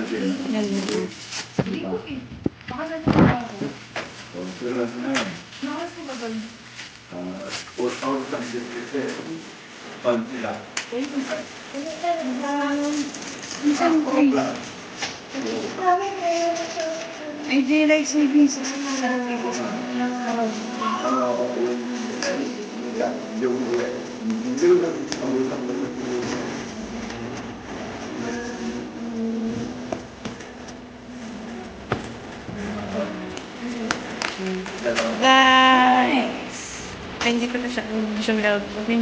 Yan yun. Hindi ko eh. Baka nagkaka ako. Pero nasa na yun. Nakas ko ba doon? Out lang din kasi. Paano sila? Minsan ko eh. Ay, daylight savings. Guys! Ay, hindi ko na siya. Hindi siya vlog. Okay,